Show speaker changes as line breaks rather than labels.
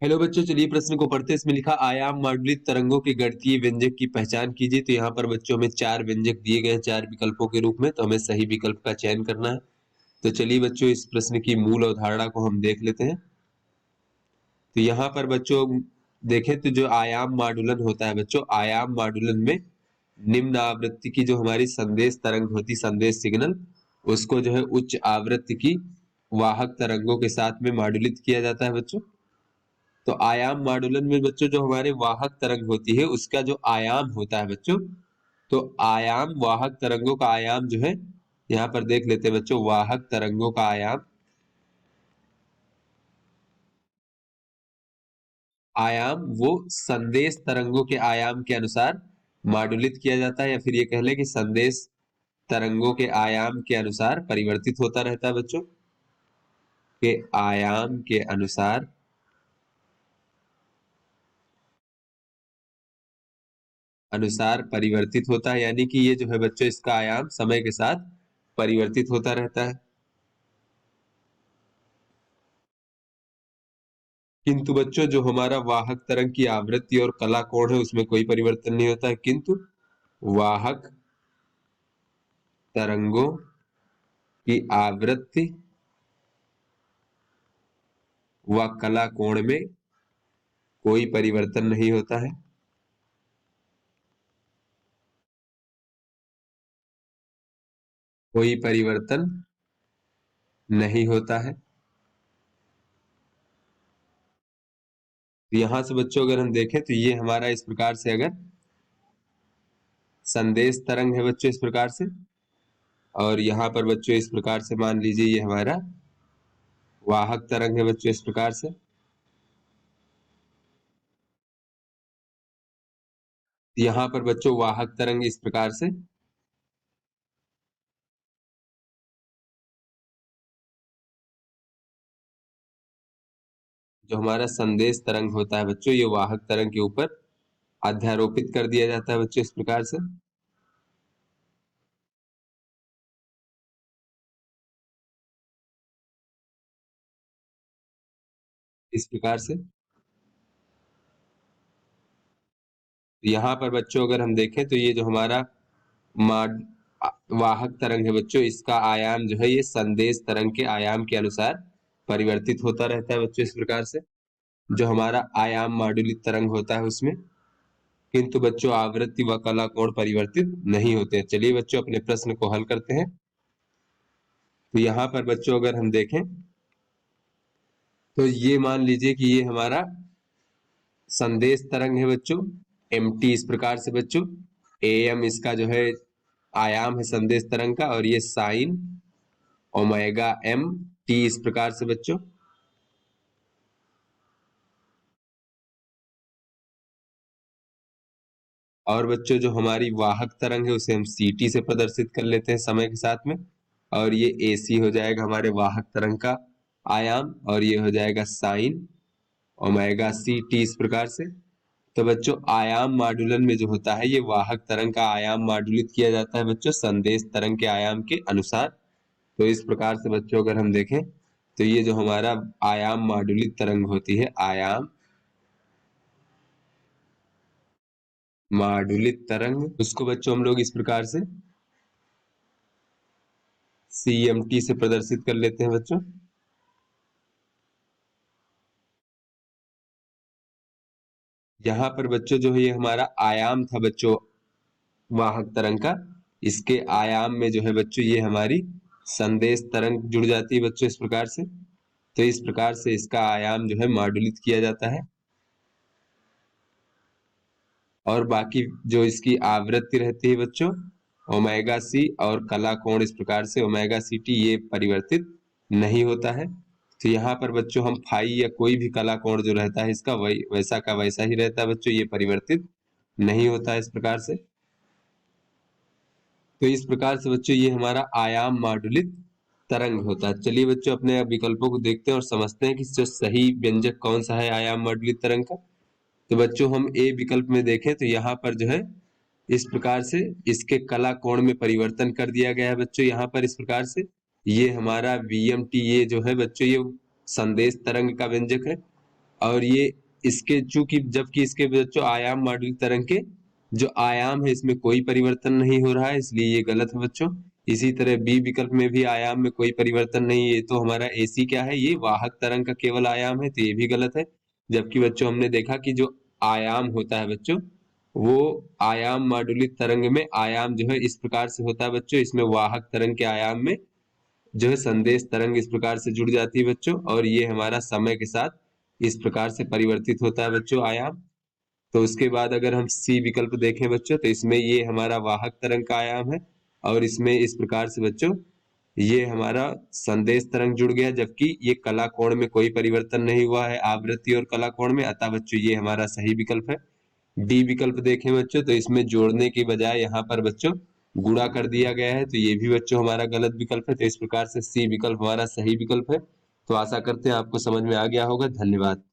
Hello बच्चों, चलिए प्रश्न को पढ़ते हैं। इसमें लिखा आयाम मॉडुलित तरंगों के गणितीय व्यंजक की पहचान कीजिए। तो यहाँ पर बच्चों में 4 व्यंजक दिए गए हैं 4 विकल्पों के रूप में, तो हमें सही विकल्प का चयन करना है। तो चलिए बच्चों, इस प्रश्न की मूल अवधारणा को हम देख लेते हैं। तो यहाँ पर बच्चों देखें तो जो आयाम मॉडुलन होता है बच्चों, आयाम मॉडुलन में निम्न आवृत्ति की जो हमारी संदेश तरंग होती, संदेश सिग्नल, उसको जो है उच्च आवृत्ति की वाहक तरंगों के साथ में मॉडुलित किया जाता है बच्चों। तो आयाम मॉडुलन में बच्चों जो हमारे वाहक तरंग होती है उसका जो आयाम होता है बच्चों, तो आयाम वाहक तरंगों का आयाम जो है, यहाँ पर देख लेते हैं बच्चों, वाहक तरंगों का आयाम, आयाम वो संदेश तरंगों के आयाम के अनुसार मॉडुलित किया जाता है, या फिर ये कह ले कि संदेश तरंगों के आयाम के अनुसार परिवर्तित होता रहता है बच्चों, के आयाम के अनुसार परिवर्तित होता है। यानी कि ये जो है बच्चों, इसका आयाम समय के साथ परिवर्तित होता रहता है। किंतु बच्चों जो हमारा वाहक तरंग की आवृत्ति और कला कोण है उसमें कोई परिवर्तन नहीं होता है। किंतु वाहक तरंगों की आवृत्ति व कला कोण में कोई परिवर्तन नहीं होता है। कोई परिवर्तन नहीं होता है। तो यहां से बच्चों अगर हम देखें तो ये हमारा इस प्रकार से अगर संदेश तरंग है बच्चों इस प्रकार से, और यहाँ पर बच्चों इस प्रकार से मान लीजिए ये हमारा वाहक तरंग है बच्चों इस प्रकार से। यहाँ पर बच्चों वाहक तरंग इस प्रकार से, जो हमारा संदेश तरंग होता है बच्चों, ये वाहक तरंग के ऊपर अध्यारोपित कर दिया जाता है बच्चों इस प्रकार से। इस प्रकार से यहाँ पर बच्चों अगर हम देखें तो ये जो हमारा माड वाहक तरंग है बच्चों, इसका आयाम जो है ये संदेश तरंग के आयाम के अनुसार परिवर्तित होता रहता है बच्चों इस प्रकार से, जो हमारा आयाम मॉडुलित तरंग होता है उसमें। किंतु बच्चों आवृत्ति व कला कोण परिवर्तित नहीं होते हैं। चलिए बच्चों अपने प्रश्न को हल करते हैं। तो यहाँ पर बच्चों अगर हम देखें तो ये मान लीजिए कि ये हमारा संदेश तरंग है बच्चों, mt इस प्रकार से बच्चों, am इसका जो है आयाम है संदेश तरंग का, और ये साइन ओमेगा m t इस प्रकार से बच्चों। और बच्चों जो हमारी वाहक तरंग है उसे हम ct से प्रदर्शित कर लेते हैं समय के साथ में, और ये ac हो जाएगा हमारे वाहक तरंग का आयाम, और ये हो जाएगा साइन ओमेगा c t इस प्रकार से। तो बच्चों आयाम मॉडुलन में जो होता है ये वाहक तरंग का आयाम मॉडुलित किया जाता है बच्चों संदेश तरंग के आयाम के अनुसार। तो इस प्रकार से बच्चों अगर हम देखें तो ये जो हमारा आयाम मॉडुलित तरंग होती है, आयाम मॉडुलित तरंग, उसको बच्चों हम लोग इस प्रकार से CMT से प्रदर्शित कर लेते हैं बच्चों। यहाँ पर बच्चों जो है ये हमारा आयाम था बच्चों वाहक तरंग का, इसके आयाम में जो है बच्चों ये हमारी संदेश तरंग जुड़ जाती है बच्चों इस प्रकार से। तो इस प्रकार से इसका आयाम जो है मॉडुलित किया जाता है, और बाकी जो इसकी आवृत्ति रहती है बच्चों ओमेगा सी और कला कोण इस प्रकार से ओमेगा सी टी, ये परिवर्तित नहीं होता है। तो यहाँ पर बच्चों हम फाई या कोई भी कला कोण जो रहता है इसका वही वैसा का वैसा ही रहता है बच्चों, ये परिवर्तित नहीं होता है इस प्रकार से। तो इस प्रकार से बच्चों ये हमारा आयाम मॉडुलित तरंग होता है। चलिए बच्चों अपने विकल्पों को देखते हैं और समझते हैं कि जो सही व्यंजक कौन सा है आयाम मॉडुलित तरंग का। तो बच्चों हम ए विकल्प में देखें तो यहाँ पर जो है इस प्रकार से इसके कला कोण में परिवर्तन कर दिया गया है बच्चों, यहाँ पर इस प्रकार से ये हमारा VMT, ये जो है बच्चों ये संदेश तरंग का व्यंजक है, और ये इसके चूंकि जबकि इसके बच्चों आयाम मॉड्यूलित तरंग के जो आयाम है इसमें कोई परिवर्तन नहीं हो रहा है, इसलिए ये गलत है बच्चों। इसी तरह बी विकल्प में भी आयाम में कोई परिवर्तन नहीं है, ये तो हमारा एसी क्या है, ये वाहक तरंग का केवल आयाम है, तो ये भी गलत है। जबकि बच्चों हमने देखा कि जो आयाम होता है बच्चों, वो आयाम मॉड्यूलित तरंग में आयाम जो है इस प्रकार से होता है बच्चों, इसमें वाहक तरंग के आयाम में जो है संदेश तरंग इस प्रकार से जुड़ जाती है बच्चों, और ये हमारा समय के साथ इस प्रकार से परिवर्तित होता है बच्चों आयाम। तो उसके बाद अगर हम सी विकल्प देखें बच्चों, तो इसमें ये हमारा वाहक तरंग का आयाम है, और इसमें इस प्रकार से बच्चों ये हमारा संदेश तरंग जुड़ गया, जबकि ये कला कोण में कोई परिवर्तन नहीं हुआ है, आवृत्ति और कला कोण में, अतः बच्चों ये हमारा सही विकल्प है। डी विकल्प देखें बच्चों, तो इसमें जोड़ने की बजाय यहाँ पर बच्चों गुणा कर दिया गया है, तो ये भी बच्चों हमारा गलत विकल्प है। तो इस प्रकार से सी विकल्प हमारा सही विकल्प है। तो आशा करते हैं आपको समझ में आ गया होगा। धन्यवाद।